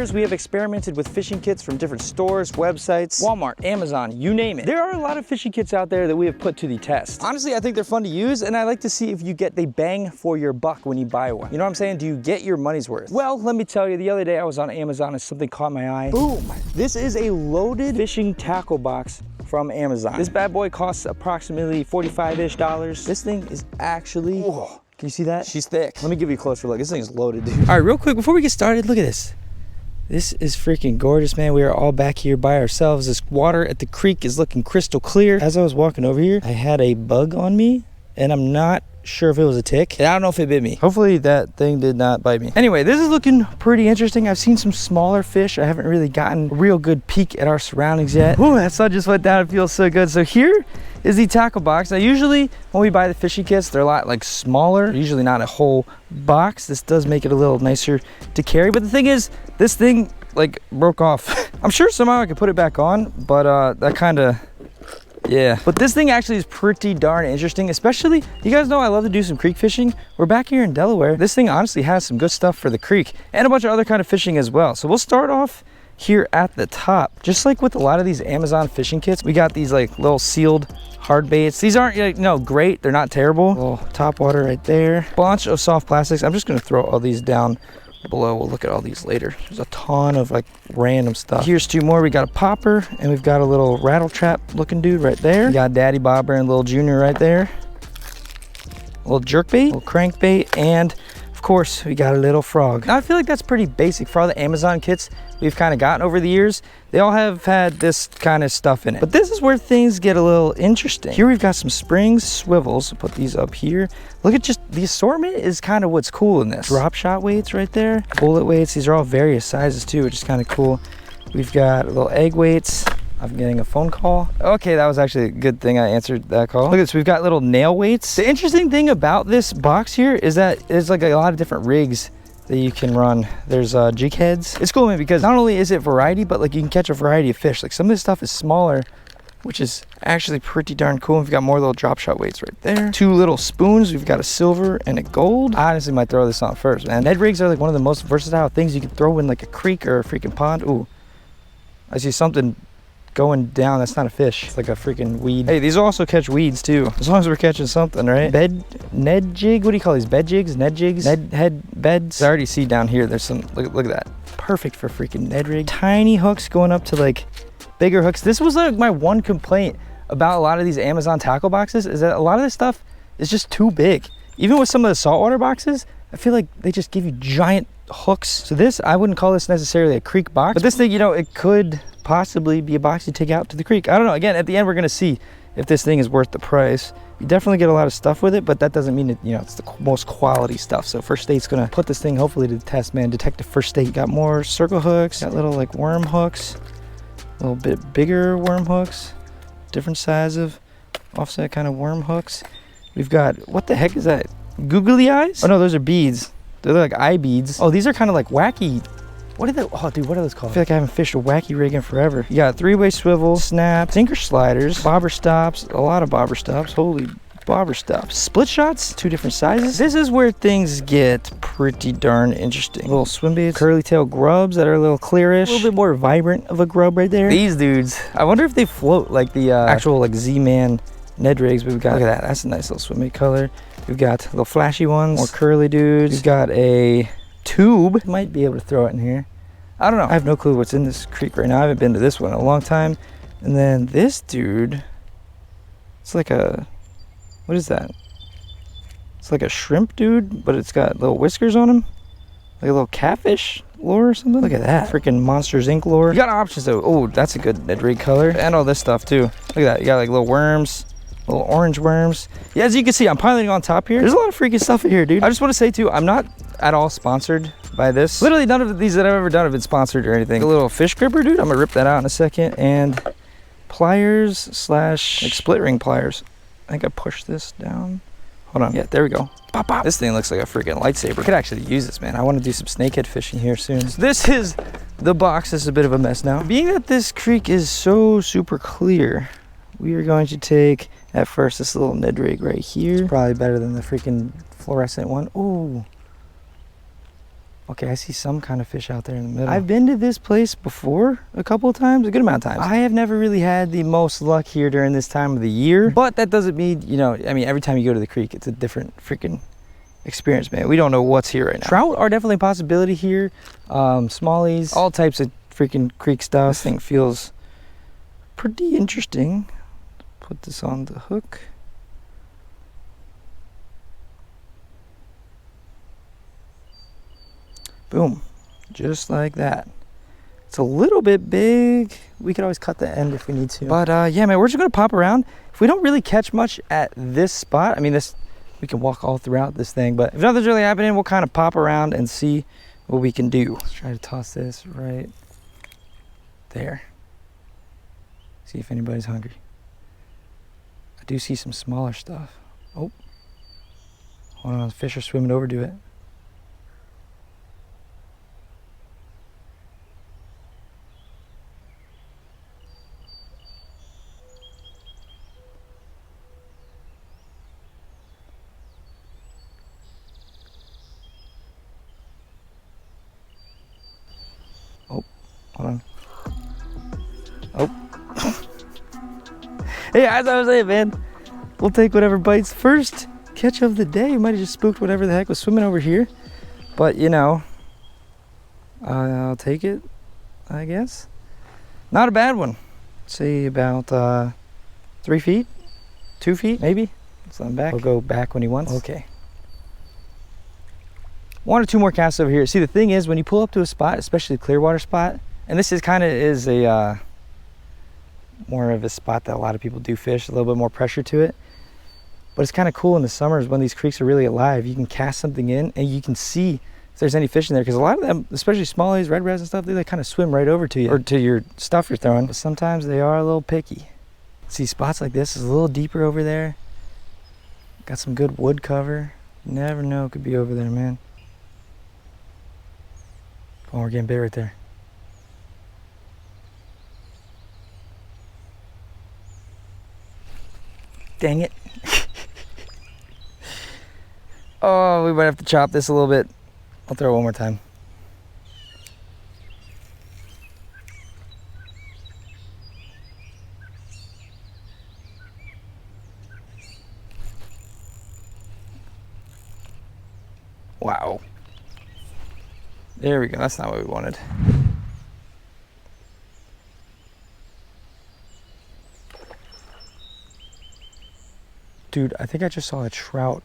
years, we have experimented with fishing kits from different stores, websites, Walmart, Amazon, you name it. There are a lot of fishing kits out there that we have put to the test. Honestly, I think they're fun to use, and I like to see if you get the bang for your buck when you buy one. You know what I'm saying? Do you get your money's worth? Well, let me tell you, the other day I was on Amazon and something caught my eye. Boom! This is a loaded fishing tackle box from Amazon. This bad boy costs approximately $45-ish. This thing is actually, oh, can you see that? She's thick. Let me give you a closer look. This thing is loaded, dude. All right, real quick, before we get started, look at this. This is freaking gorgeous, man. We are all back here by ourselves. This water at the creek is looking crystal clear. As I was walking over here, I had a bug on me, and I'm not sure if it was a tick. And I don't know if it bit me. Hopefully that thing did not bite me. Anyway, this is looking pretty interesting. I've seen some smaller fish. I haven't really gotten a real good peek at our surroundings yet. Ooh, that sun just went down. It feels so good. So here is the tackle box. Now usually when we buy the fishing kits, they're a lot like smaller, usually not a whole box. This does make it a little nicer to carry, but the thing is, this thing like broke off. I'm sure somehow I could put it back on, but that kind of, yeah. But this thing actually is pretty darn interesting, especially, you guys know I love to do some creek fishing. We're back here in Delaware. This thing honestly has some good stuff for the creek and a bunch of other kind of fishing as well. So we'll start off here at the top. Just like with a lot of these Amazon fishing kits, we got these like little sealed hard baits. These aren't, like, no, great. They're not terrible. Little top water right there. Bunch of soft plastics. I'm just gonna throw all these down below. We'll look at all these later. There's a ton of like random stuff. Here's two more. We got a popper and we've got a little rattle trap looking dude right there. We got Daddy Bobber and Little Junior right there. A little jerkbait, a little crankbait, and of course we got a little frog. Now I feel like that's pretty basic for all the Amazon kits we've kind of gotten over the years. They all have had this kind of stuff in it. But this is where things get a little interesting. Here we've got some springs, swivels. I'll put these up here. Look at just the assortment is kind of what's cool in this. Drop shot weights right there. Bullet weights. These are all various sizes too, which is kind of cool. We've got little egg weights. I'm getting a phone call. Okay, that was actually a good thing I answered that call. Look at this, we've got little nail weights. The interesting thing about this box here is that there's like a lot of different rigs that you can run. There's jig heads. It's cool, man, because not only is it variety, but like you can catch a variety of fish. Like some of this stuff is smaller, which is actually pretty darn cool. We've got more little drop shot weights right there. Two little spoons. We've got a silver and a gold. I honestly might throw this on first, man. Ned rigs are like one of the most versatile things you can throw in like a creek or a freaking pond. Ooh, I see something going down. That's not a fish. It's like a freaking weed. Hey, these will also catch weeds too, as long as we're catching something, right? Ned jig, what do you call these? Bed jigs? Ned jigs? Ned head beds? I already see down here there's some, look at that. Perfect for freaking Ned rig. Tiny hooks going up to like bigger hooks. This was like my one complaint about a lot of these Amazon tackle boxes, is that a lot of this stuff is just too big. Even with some of the saltwater boxes, I feel like they just give you giant hooks. So this, I wouldn't call this necessarily a creek box, but this thing, you know, it could possibly be a box you take out to the creek. I don't know. Again, at the end, we're gonna see if this thing is worth the price. You definitely get a lot of stuff with it, but that doesn't mean that, you know, it's the most quality stuff. So First State's gonna put this thing hopefully to the test, man. Detective First State. Got more circle hooks, got little like worm hooks, a little bit bigger worm hooks, different size of offset kind of worm hooks. We've got, what the heck is that? Googly eyes? Oh no, those are beads. They're like eye beads. Oh, these are kind of like wacky. What are they? Oh, dude, what are those called? I feel like I haven't fished a wacky rig in forever. You got three-way swivel, snap, sinker sliders, bobber stops, a lot of bobber stops. Holy bobber stops. Split shots, two different sizes. This is where things get pretty darn interesting. Little swim baits, curly tail grubs that are a little clearish, a little bit more vibrant of a grub right there. These dudes, I wonder if they float like the actual like Z-Man Ned rigs. But we've got, look at that, that's a nice little swim bait color. We've got little flashy ones, more curly dudes. We've got a tube. Might be able to throw it in here. I don't know. I have no clue what's in this creek right now. I haven't been to this one in a long time. And then this dude, it's like a, what is that? It's like a shrimp dude, but it's got little whiskers on him. Like a little catfish lure or something. Look at that. Freaking Monsters Inc. lure. You got options though. Oh, that's a good Ned rig color. And all this stuff too. Look at that. You got like little worms. Little orange worms. Yeah, as you can see, I'm piloting on top here. There's a lot of freaking stuff in here, dude. I just want to say too, I'm not at all sponsored by this. Literally none of these that I've ever done have been sponsored or anything. A little fish gripper, dude. I'm gonna rip that out in a second. And pliers slash like split ring pliers. I think I pushed this down. Hold on. Yeah, there we go. Pop, pop. This thing looks like a freaking lightsaber. I could actually use this, man. I want to do some snakehead fishing here soon. So this is the box. This is a bit of a mess now. Being that this creek is so super clear, we are going to take at first this little Ned rig right here. It's probably better than the freaking fluorescent one. Ooh. Okay, I see some kind of fish out there in the middle. I've been to this place before a couple of times, a good amount of times. I have never really had the most luck here during this time of the year, but that doesn't mean, you know, I mean, every time you go to the creek, it's a different freaking experience, man. We don't know what's here right now. Trout are definitely a possibility here. Smallies, all types of freaking creek stuff. This thing feels pretty interesting. Put this on the hook. Boom, just like that. It's a little bit big. We could always cut the end if we need to. But yeah, man, we're just gonna pop around. If we don't really catch much at this spot, I mean, we can walk all throughout this thing, but if nothing's really happening, we'll kind of pop around and see what we can do. Let's try to toss this right there. See if anybody's hungry. I do see some smaller stuff. Oh, hold on, fish are swimming over to it. Oh, hold on. Oh. Hey, as I was saying, man, we'll take whatever bites. First catch of the day. We might have just spooked whatever the heck was swimming over here. But, you know, I'll take it, I guess. Not a bad one. Say about 3 feet, 2 feet, maybe. So I'm back. We'll go back when he wants. Okay. 1 or 2 more casts over here. See, the thing is, when you pull up to a spot, especially a clear water spot, and this is kind of a more of a spot that a lot of people do fish, a little bit more pressure to it. But it's kind of cool in the summers when these creeks are really alive. You can cast something in and you can see if there's any fish in there, because a lot of them, especially smallies, red res and stuff, they like kind of swim right over to you or to your stuff you're throwing. But sometimes they are a little picky. See, spots like this is a little deeper over there. Got some good wood cover. You never know, it could be over there, man. Oh, we're getting bit right there. Dang it. Oh, we might have to chop this a little bit. I'll throw it one more time. Wow. There we go. That's not what we wanted. Dude, I think I just saw a trout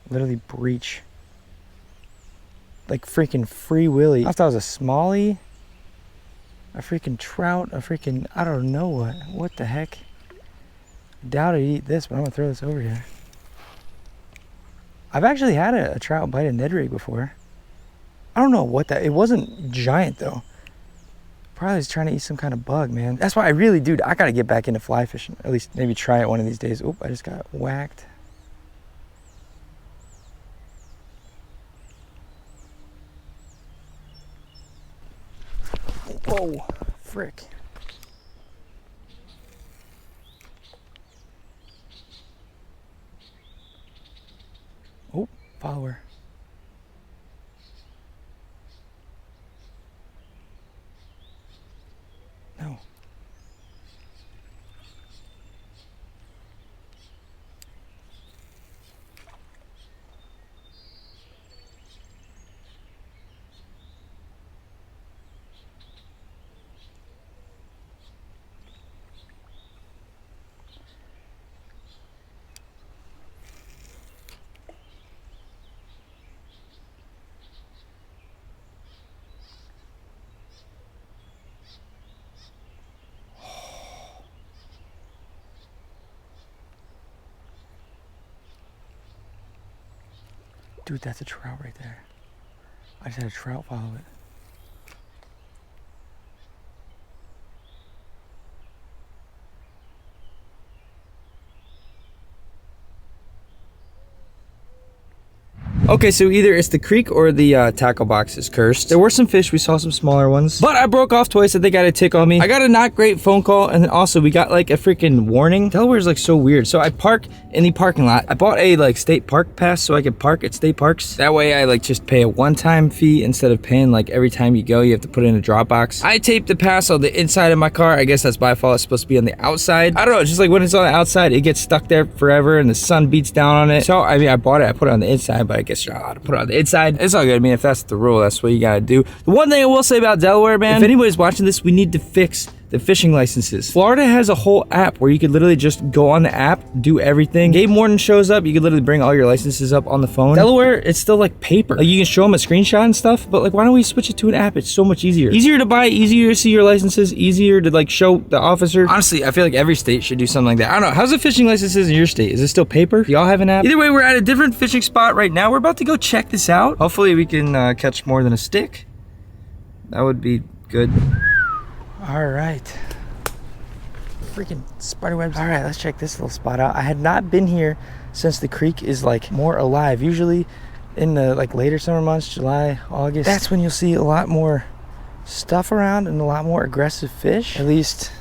literally breach. Like freaking free willy. I thought it was a smallie, a freaking trout, a freaking, I don't know what. What the heck? Doubt I'd eat this, but I'm gonna throw this over here. I've actually had a trout bite a Ned rig before. I don't know what that, it wasn't giant though. Probably was trying to eat some kind of bug, man. That's why I really, dude, I gotta get back into fly fishing. At least maybe try it one of these days. Oop, I just got whacked. Oh, frick. Oh, follower. No. Dude, that's a trout right there. I just had a trout follow it. Okay, so either it's the creek or the tackle box is cursed. There were some fish, we saw some smaller ones, but I broke off twice. I think I got a tick on me. I got a not great phone call, and then also we got like a freaking warning. Delaware's like so weird. So I park in the parking lot. I bought a like state park pass so I could park at state parks. That way I like just pay a one-time fee instead of paying like every time you go, you have to put in a drop box. I taped the pass on the inside of my car. I guess that's by default. It's supposed to be on the outside. I don't know, just like when it's on the outside, it gets stuck there forever and the sun beats down on it. So I mean, I bought it, I put it on the inside, but I guess you're not allowed to put it on the inside. It's all good. I mean, if that's the rule, that's what you gotta do. The one thing I will say about Delaware, man, if anybody's watching this, we need to fix the fishing licenses. Florida has a whole app where you could literally just go on the app, do everything. Game warden shows up, you could literally bring all your licenses up on the phone. Delaware, it's still like paper. Like you can show them a screenshot and stuff, but like why don't we switch it to an app? It's so much easier. Easier to buy, easier to see your licenses, easier to like show the officer. Honestly, I feel like every state should do something like that. I don't know, how's the fishing licenses in your state? Is it still paper? Do y'all have an app? Either way, we're at a different fishing spot right now. We're about to go check this out. Hopefully we can catch more than a stick. That would be good. All right. Freaking spider webs. All right, let's check this little spot out. I had not been here since the creek is like more alive. Usually in the like later summer months, July, August, that's when you'll see a lot more stuff around and a lot more aggressive fish, at least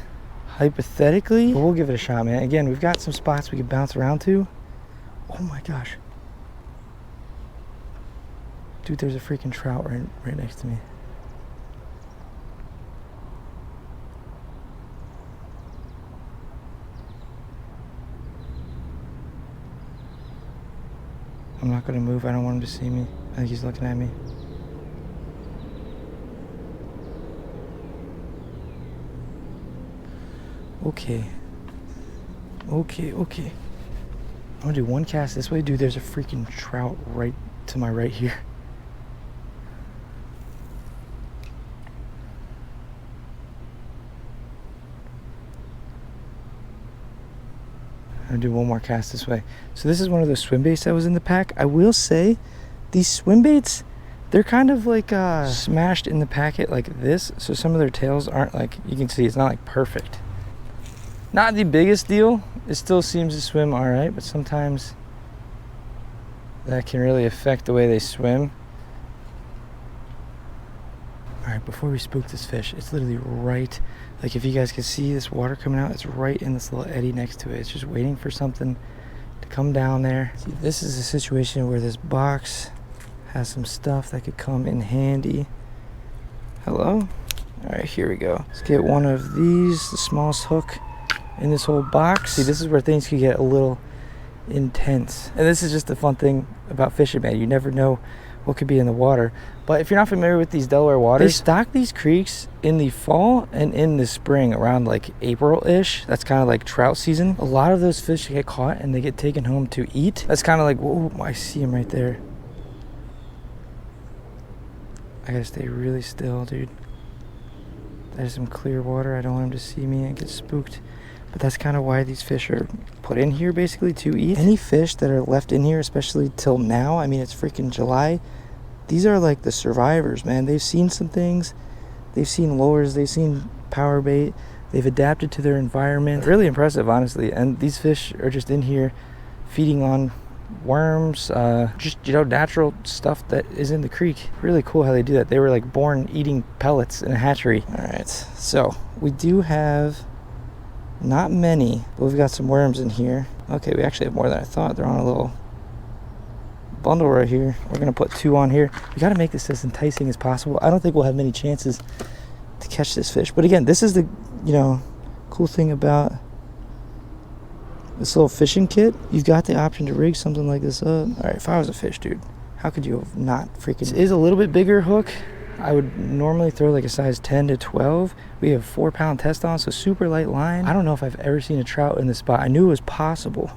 hypothetically. But we'll give it a shot, man. Again, we've got some spots we can bounce around to. Oh my gosh. Dude, there's a freaking trout right next to me. I'm not gonna move. I don't want him to see me. I think he's looking at me. Okay. Okay. I'm gonna do one cast this way. Dude, there's a freaking trout right to my right here. I'm gonna do one more cast this way. So this is one of those swim baits that was in the pack. I will say these swim baits, they're kind of like smashed in the packet like this. So some of their tails aren't like, you can see it's not like perfect. Not the biggest deal. It still seems to swim all right, but sometimes that can really affect the way they swim. All right, before we spook this fish, it's literally right, like if you guys can see this water coming out, it's right in this little eddy next to it. It's just waiting for something to come down there. See, this is a situation where this box has some stuff that could come in handy. Hello? All right, here we go. Let's get one of these, the smallest hook in this whole box. See, this is where things can get a little intense. And this is just the fun thing about fishing, man. You never know what could be in the water. But if you're not familiar with these Delaware waters, they stock these creeks in the fall and in the spring around like April-ish. That's kind of like trout season. A lot of those fish get caught and they get taken home to eat. That's kind of like, whoa, I see him right there. I gotta stay really still, dude. There's some clear water. I don't want him to see me and get spooked. But that's kind of why these fish are put in here basically to eat. Any fish that are left in here, especially till now, I mean, it's freaking July. These are like the survivors, man. They've seen some things. They've seen lures. They've seen power bait. They've adapted to their environment. Really impressive, honestly. And these fish are just in here feeding on worms, just, you know, natural stuff that is in the creek. Really cool how they do that. They were like born eating pellets in a hatchery. All right, so we do have not many, but we've got some worms in here. Okay, we actually have more than I thought. They're on a little bundle right here. We're gonna put 2 on here. We gotta make this as enticing as possible. I don't think we'll have many chances to catch this fish, but again, this is the, you know, cool thing about this little fishing kit. You've got the option to rig something like this up. All right, if I was a fish, dude, how could you have not freaking... This is a little bit bigger hook. I would normally throw like a size 10 to 12. We have 4-pound test on, so super light line. I don't know if I've ever seen a trout in this spot. I knew it was possible,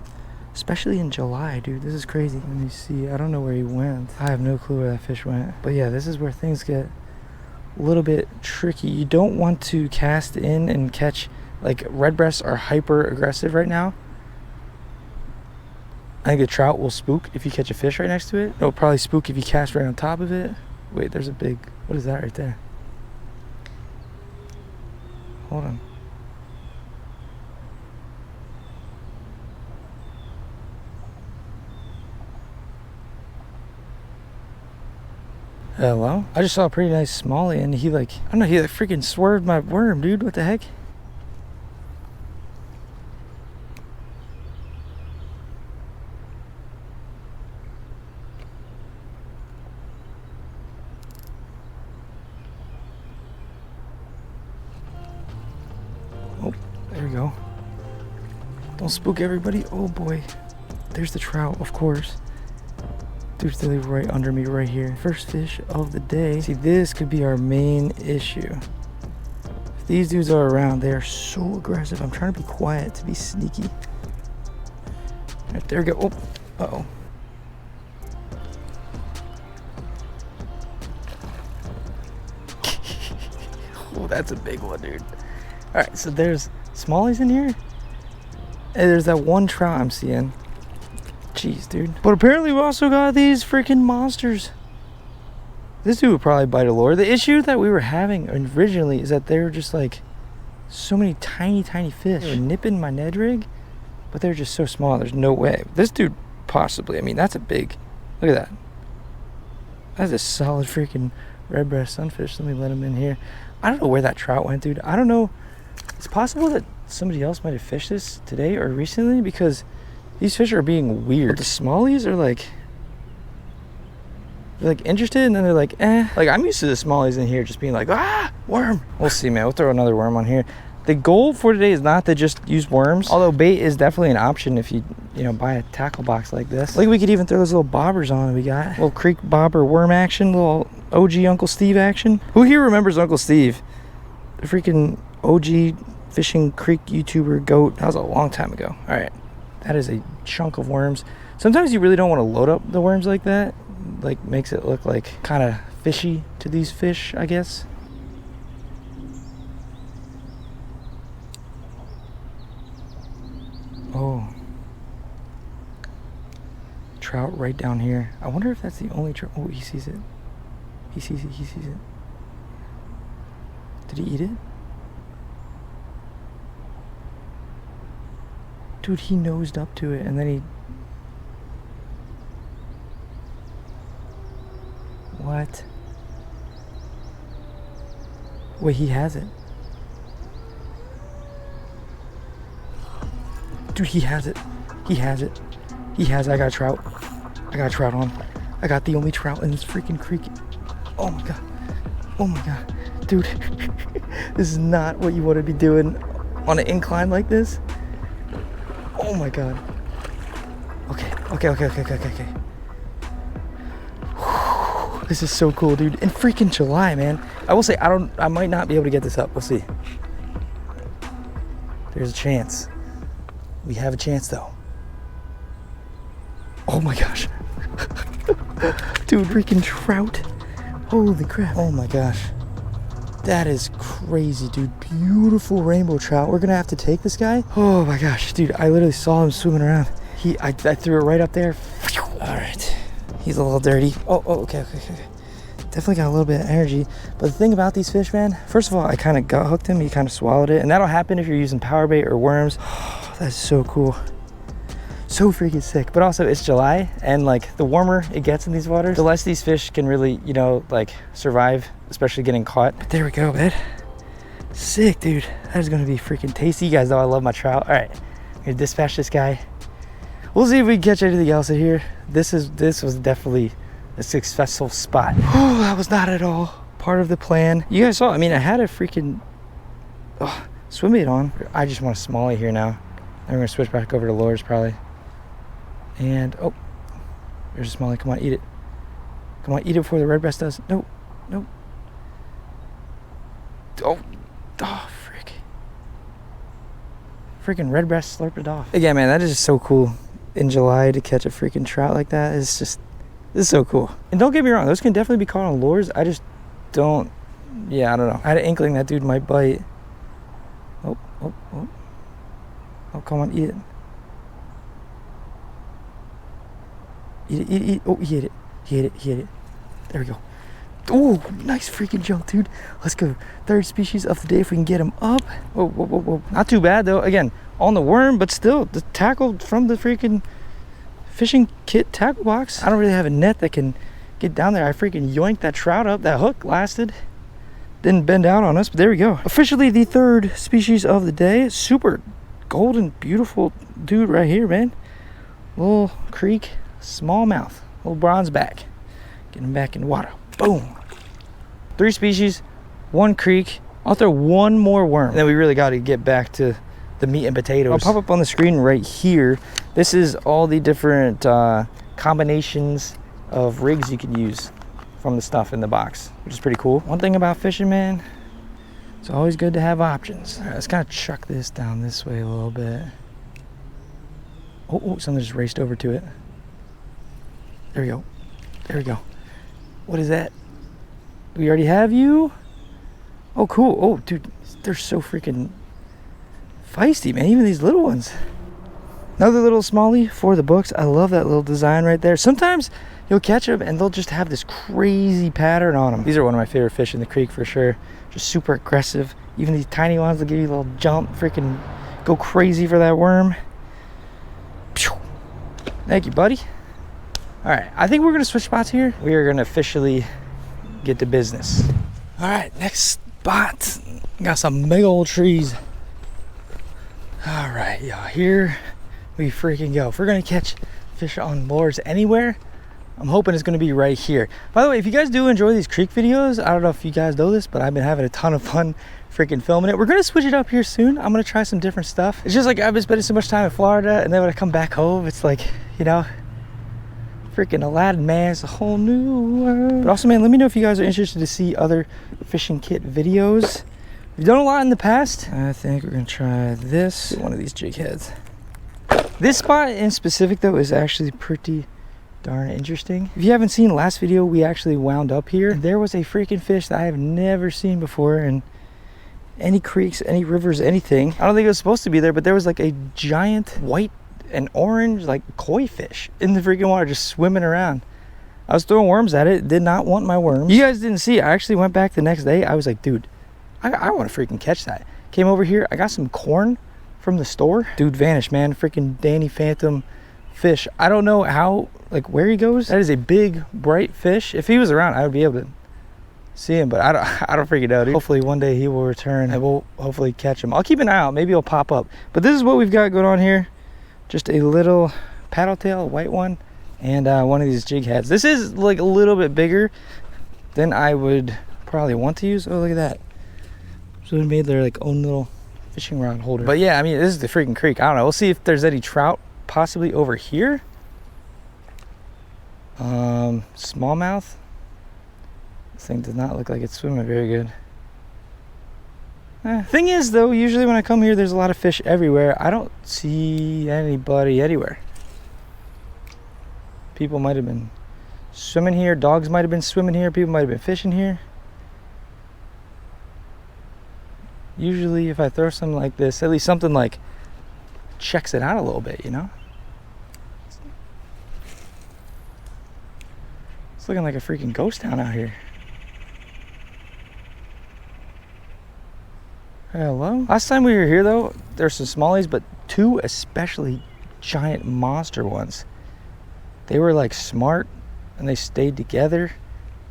especially in July, dude. This is crazy. Let me see. I don't know where he went. I have no clue where that fish went. But yeah, this is where things get a little bit tricky. You don't want to cast in and catch, like, red breasts are hyper aggressive right now. I think a trout will spook if you catch a fish right next to it. It'll probably spook if you cast right on top of it. Wait, there's a big... What is that right there? Hold on. Hello? I just saw a pretty nice smallie and he like, I don't know, he like freaking swerved my worm, dude. What the heck? Oh, there we go. Don't spook everybody. Oh boy. There's the trout, of course. Dude's literally right under me right here. First fish of the day. See, this could be our main issue. If these dudes are around, they are so aggressive. I'm trying to be quiet to be sneaky. All right, there we go. Oh, uh-oh. Oh, that's a big one, dude. All right, so there's smallies in here. And there's that one trout I'm seeing. Jeez, dude. But apparently we also got these freaking monsters. This dude would probably bite a lure. The issue that we were having originally is that they were just like so many tiny fish. They were nipping my Ned rig, but they're just so small. There's no way. This dude possibly, I mean, that's a big, look at that. That's a solid freaking red breast sunfish. Let me let him in here. I don't know where that trout went, dude. I don't know. It's possible that somebody else might have fished this today or recently, because these fish are being weird. But the smallies are like, they're like interested, and then they're like, eh. Like, I'm used to the smallies in here just being like, ah, worm. We'll see, man. We'll throw another worm on here. The goal for today is not to just use worms, although bait is definitely an option if you know, buy a tackle box like this. Like, we could even throw those little bobbers on we got. Little creek bobber worm action, little OG Uncle Steve action. Who here remembers Uncle Steve? The freaking OG fishing creek YouTuber goat. That was a long time ago. All right. That is a chunk of worms. Sometimes you really don't want to load up the worms like that. Like, makes it look like kind of fishy to these fish, I guess. Oh. Trout right down here. I wonder if that's the only trout. Oh, he sees it. He sees it. He sees it. Did he eat it? Dude, he nosed up to it and then he... What? Wait, he has it. Dude, he has it. He has it. He has it. I got a trout. I got a trout on. I got the only trout in this freaking creek. Oh my god. Oh my god. Dude, this is not what you want to be doing on an incline like this. Oh my god. Okay. Whew. This is so cool, dude. In freaking July, man. I will say, I might not be able to get this up. We'll see. There's a chance. We have a chance, though. Oh my gosh. Dude, freaking trout. Holy crap. Oh my gosh. That is crazy, dude. Beautiful rainbow trout. We're gonna have to take this guy. Oh my gosh, dude. I literally saw him swimming around. I threw it right up there. All right. He's a little dirty. Oh, okay. Definitely got a little bit of energy. But the thing about these fish, man, first of all, I kind of gut hooked him. He kind of swallowed it. And that'll happen if you're using power bait or worms. Oh, that's so cool. So freaking sick. But also, it's July, and like, the warmer it gets in these waters, the less these fish can really, you know, like, survive, especially getting caught. But there we go, man. Sick, dude. That is gonna be freaking tasty. You guys know I love my trout. All right, I'm gonna dispatch this guy. We'll see if we can catch anything else in here. This was definitely a successful spot. Oh, that was not at all part of the plan. You guys saw, I mean, I had a freaking swim bait on. I just want a smallie here now. And we're gonna switch back over to lures probably. And, oh, there's a smallie. Come on, eat it. Come on, eat it before the red breast does. No. Oh, frick. Freaking red breast slurped it off. Again, man, that is just so cool. In July to catch a freaking trout like that is just, this is so cool. And don't get me wrong, those can definitely be caught on lures. I just don't, yeah, I don't know. I had an inkling that dude might bite. Oh, come on, eat it. Eat it. Oh, he ate it. There we go. Oh, nice freaking jump, dude. Let's go. Third species of the day if we can get him up. Whoa. Not too bad, though. Again, on the worm, but still, the tackle from the freaking fishing kit tackle box. I don't really have a net that can get down there. I freaking yoinked that trout up. That hook lasted. Didn't bend out on us, but there we go. Officially the third species of the day. Super golden, beautiful dude right here, man. Little creek, smallmouth, little bronze back. Get him back in the water. Boom. 3 species, 1 creek. I'll throw 1 more worm. And then we really got to get back to the meat and potatoes. I'll pop up on the screen right here. This is all the different combinations of rigs you can use from the stuff in the box, which is pretty cool. One thing about fishing, man, it's always good to have options. All right, let's kind of chuck this down this way a little bit. Oh, something just raced over to it. There we go. There we go. What is that? We already have you? Oh, cool. Oh, dude, they're so freaking feisty, man. Even these little ones. Another little smallie for the books. I love that little design right there. Sometimes you'll catch them and they'll just have this crazy pattern on them. These are one of my favorite fish in the creek for sure. Just super aggressive. Even these tiny ones will give you a little jump, freaking go crazy for that worm. Thank you, buddy. All right, I think we're gonna switch spots here. We are gonna officially get to business. All right, next spot. Got some big old trees. All right, y'all, here we freaking go. If we're gonna catch fish on lures anywhere, I'm hoping it's gonna be right here. By the way, if you guys do enjoy these creek videos, I don't know if you guys know this, but I've been having a ton of fun freaking filming it. We're gonna switch it up here soon. I'm gonna try some different stuff. It's just like I've been spending so much time in Florida, and then when I come back home, it's like, you know, freaking Aladdin, man, it's a whole new world. But also, man, let me know if you guys are interested to see other fishing kit videos. We've done a lot in the past. I think we're gonna try this. One of these jig heads. This spot in specific, though, is actually pretty darn interesting. If you haven't seen the last video, we actually wound up here. There was a freaking fish that I have never seen before in any creeks, any rivers, anything. I don't think it was supposed to be there, but there was like a giant white and orange like koi fish in the freaking water just swimming around. I was throwing worms at it, did not want my worms. You guys didn't see it. I actually went back the next day. I was like, dude, I want to freaking catch that. Came over here, I got some corn from the store. Dude vanished, man. Freaking Danny Phantom fish. I don't know how, like, where he goes. That is a big bright fish. If he was around, I would be able to see him, but I don't freaking know, dude. Hopefully one day he will return and we'll hopefully catch him. I'll keep an eye out, maybe he'll pop up. But this is what we've got going on here. Just a little paddle tail, white one, and one of these jig heads. This is like a little bit bigger than I would probably want to use. Oh, look at that. So they made their like own little fishing rod holder. But yeah, I mean, this is the freaking creek. I don't know, we'll see if there's any trout possibly over here. Smallmouth. This thing does not look like it's swimming very good. Thing is, though, usually when I come here, there's a lot of fish everywhere. I don't see anybody anywhere. People might have been swimming here. Dogs might have been swimming here. People might have been fishing here. Usually, if I throw something like this, at least something like checks it out a little bit, you know? It's looking like a freaking ghost town out here. Hello? Last time we were here, though, there's some smallies, but 2 especially giant monster ones. They were like smart and they stayed together.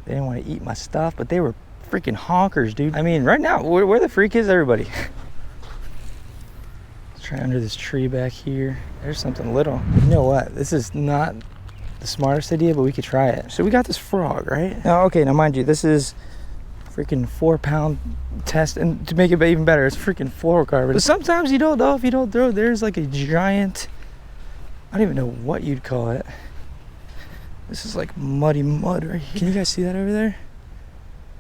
They didn't want to eat my stuff, but they were freaking honkers, dude. I mean, right now, where the freak is everybody? Let's try under this tree back here. There's something little. You know what? This is not the smartest idea, but we could try it. So we got this frog, right? Now, okay, now mind you, this is freaking 4-pound test, and to make it even better, it's freaking fluorocarbon. But sometimes you don't know if you don't throw. There's like a giant, I don't even know what you'd call it. This is like muddy mud right here. Can you guys see that over there?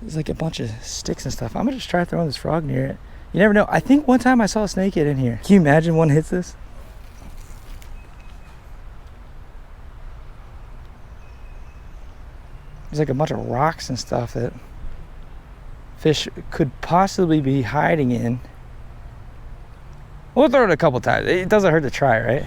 There's like a bunch of sticks and stuff. I'm gonna just try throwing this frog near it. You never know. I think one time I saw a snake get in here. Can you imagine one hits this? There's like a bunch of rocks and stuff that fish could possibly be hiding in. We'll throw it a couple times. It doesn't hurt to try, right?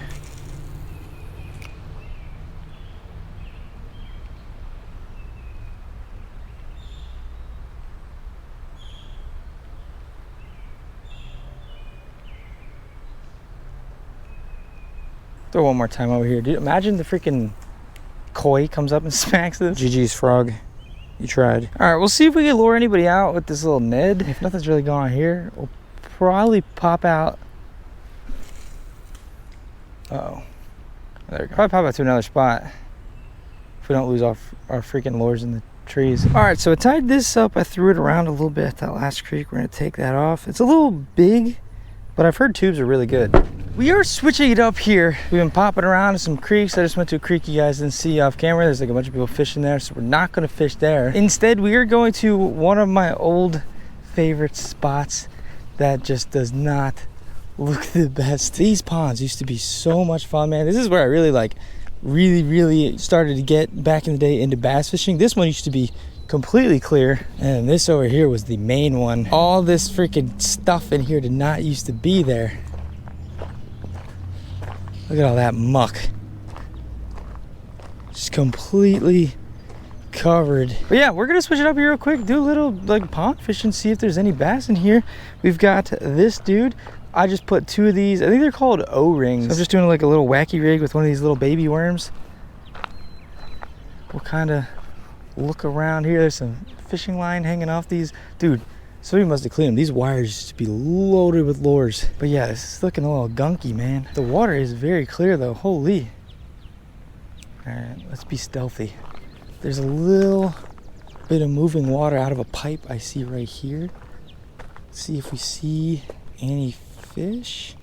Throw one more time over here, dude. Imagine the freaking koi comes up and smacks this. GG's frog. You tried. All right, we'll see if we can lure anybody out with this little Ned. If nothing's really going on here, we'll probably pop out. Uh-oh. There we go. Probably pop out to another spot if we don't lose our freaking lures in the trees. All right, so I tied this up. I threw it around a little bit at that last creek. We're gonna take that off. It's a little big, but I've heard tubes are really good. We are switching it up here. We've been popping around in some creeks. I just went to a creek you guys didn't see off camera. There's like a bunch of people fishing there, so we're not gonna fish there. Instead, we are going to one of my old favorite spots that just does not look the best. These ponds used to be so much fun, man. This is where I really really started to get back in the day into bass fishing. This one used to be completely clear, and this over here was the main one. All this freaking stuff in here did not used to be there. Look at all that muck. Just completely covered. But yeah, we're gonna switch it up here real quick, do a little like pond fishing, see if there's any bass in here. We've got this dude. I just put 2 of these. I think they're called O-rings. So I'm just doing like a little wacky rig with one of these little baby worms. We'll kind of look around here. There's some fishing line hanging off these. Dude, somebody must have cleaned them. These wires used to be loaded with lures. But yeah, this is looking a little gunky, man. The water is very clear though. Holy. All right, let's be stealthy. There's a little bit of moving water out of a pipe I see right here. Let's see if we see any fish.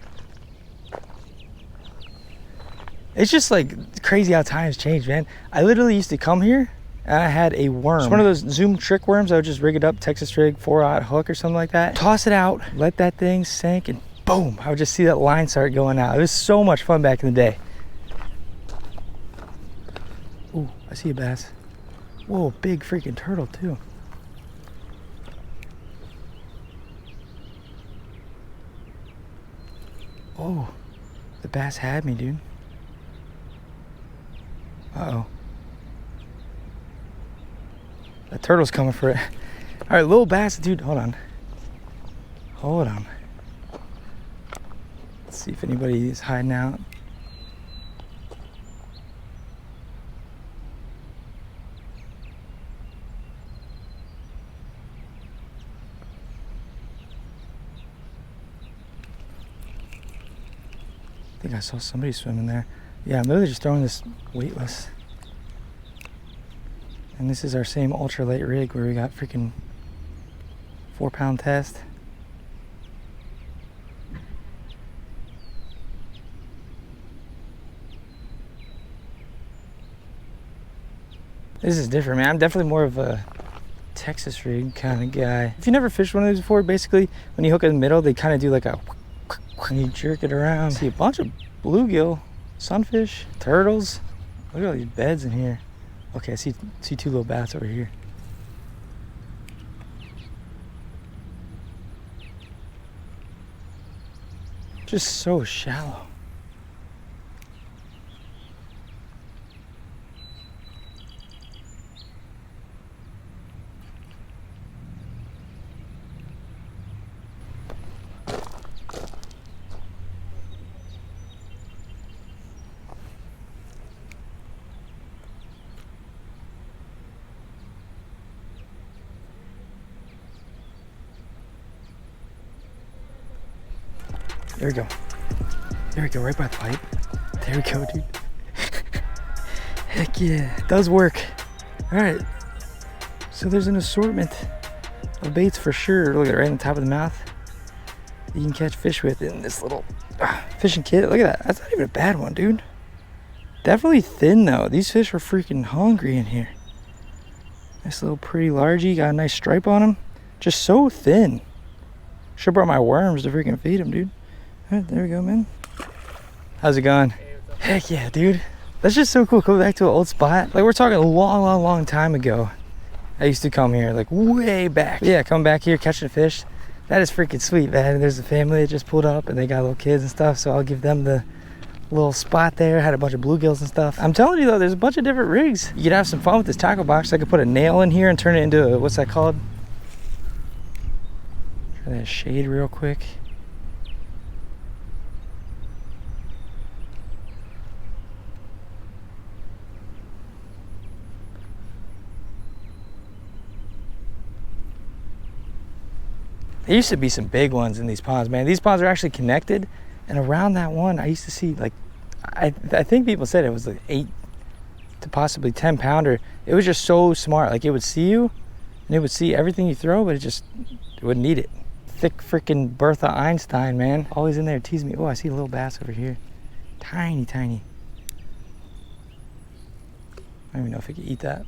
It's just like crazy how times change, man. I literally used to come here and I had a worm. It's one of those Zoom trick worms. I would just rig it up, Texas rig, 4-aught hook or something like that. Toss it out, let that thing sink, and boom, I would just see that line start going out. It was so much fun back in the day. Ooh, I see a bass. Whoa, big freaking turtle too. Oh, the bass had me, dude. Uh-oh. That turtle's coming for it. All right, little bass, dude, hold on. Hold on. Let's see if anybody is hiding out. I think I saw somebody swimming there. Yeah, I'm literally just throwing this weightless. And this is our same ultralight rig where we got freaking 4-pound test. This is different, man. I'm definitely more of a Texas rig kind of guy. If you never fished one of these before, basically when you hook it in the middle, they kind of do like a and you jerk it around. See a bunch of bluegill, sunfish, turtles. Look at all these beds in here. Okay, I see 2 little bats over here. Just so shallow. There we go. There we go, right by the pipe. There we go, dude. Heck yeah, it does work. All right, so there's an assortment of baits for sure. Look at it right on top of the mouth. You can catch fish with in this little fishing kit. Look at that, that's not even a bad one, dude. Definitely thin though. These fish are freaking hungry in here. Nice little pretty largie, got a nice stripe on them. Just so thin. Should've brought my worms to freaking feed them, dude. All right, there we go, man. How's it going? Heck yeah, dude. That's just so cool. Go back to an old spot. Like we're talking a long time ago. I used to come here like way back. But yeah, come back here, catching fish. That is freaking sweet, man. There's a family that just pulled up and they got little kids and stuff. So I'll give them the little spot there. Had a bunch of bluegills and stuff. I'm telling you though, there's a bunch of different rigs. You could have some fun with this tackle box. I could put a nail in here and turn it into a, what's that called? Try that shade real quick. There used to be some big ones in these ponds, man. These ponds are actually connected, and around that one, I used to see like, I think people said it was like 8 to possibly 10 pounder. It was just so smart. Like it would see you, and it would see everything you throw, but it wouldn't eat it. Thick freaking Bertha Einstein, man. Always in there teasing me. Oh, I see a little bass over here. Tiny, tiny. I don't even know if I could eat that.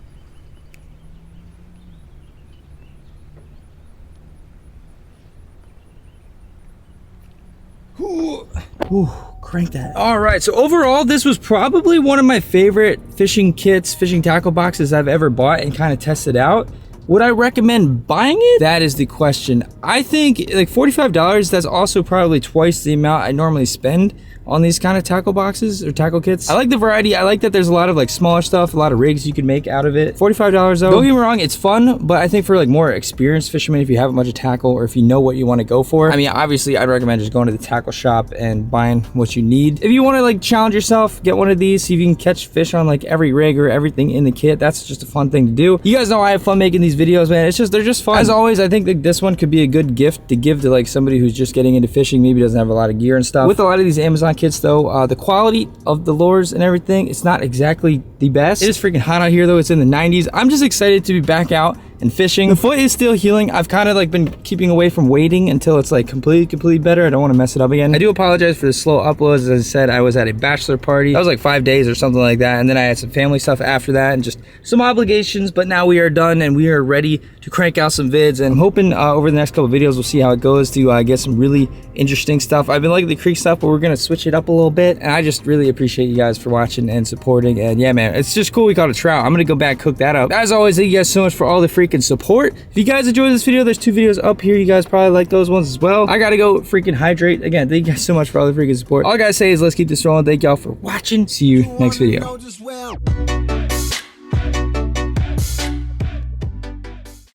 Ooh, crank that. All right, so overall, this was probably one of my favorite fishing kits, fishing tackle boxes I've ever bought and kind of tested out. Would I recommend buying it? That is the question. I think like $45, that's also probably twice the amount I normally spend on these kind of tackle boxes or tackle kits. I like the variety. I like that there's a lot of like smaller stuff, a lot of rigs you can make out of it. $45 though. Don't get me wrong, it's fun, but I think for like more experienced fishermen, if you have a bunch of tackle or if you know what you want to go for, I mean, obviously I'd recommend just going to the tackle shop and buying what you need. If you want to like challenge yourself, get one of these, see if you can catch fish on like every rig or everything in the kit. That's just a fun thing to do. You guys know I have fun making these videos, man. They're just fun. As always, I think that this one could be a good gift to give to like somebody who's just getting into fishing, maybe doesn't have a lot of gear and stuff. With a lot of these Amazon kits though, the quality of the lures and everything, it's not exactly the best. It is freaking hot out here though. It's in the 90s. I'm just excited to be back out and fishing. The foot is still healing. I've kind of like been keeping away from waiting until it's like completely better. I don't want to mess it up again. I do apologize for the slow uploads. As I said, I was at a bachelor party. That was like 5 days or something like that. And then I had some family stuff after that and just some obligations, but now we are done and we are ready to crank out some vids. And I'm hoping over the next couple of videos, we'll see how it goes to get some really interesting stuff. I've been liking the creek stuff, but we're going to switch it up a little bit. And I just really appreciate you guys for watching and supporting. And yeah, man, it's just cool we caught a trout. I'm going to go back, cook that up. As always, thank you guys so much for all the freaking support. If you guys enjoyed this video, there's 2 videos up here. You guys probably like those ones as well. I gotta go freaking hydrate. Again, thank you guys so much for all the freaking support. All I gotta say is let's keep this rolling. Thank y'all for watching. See you next video.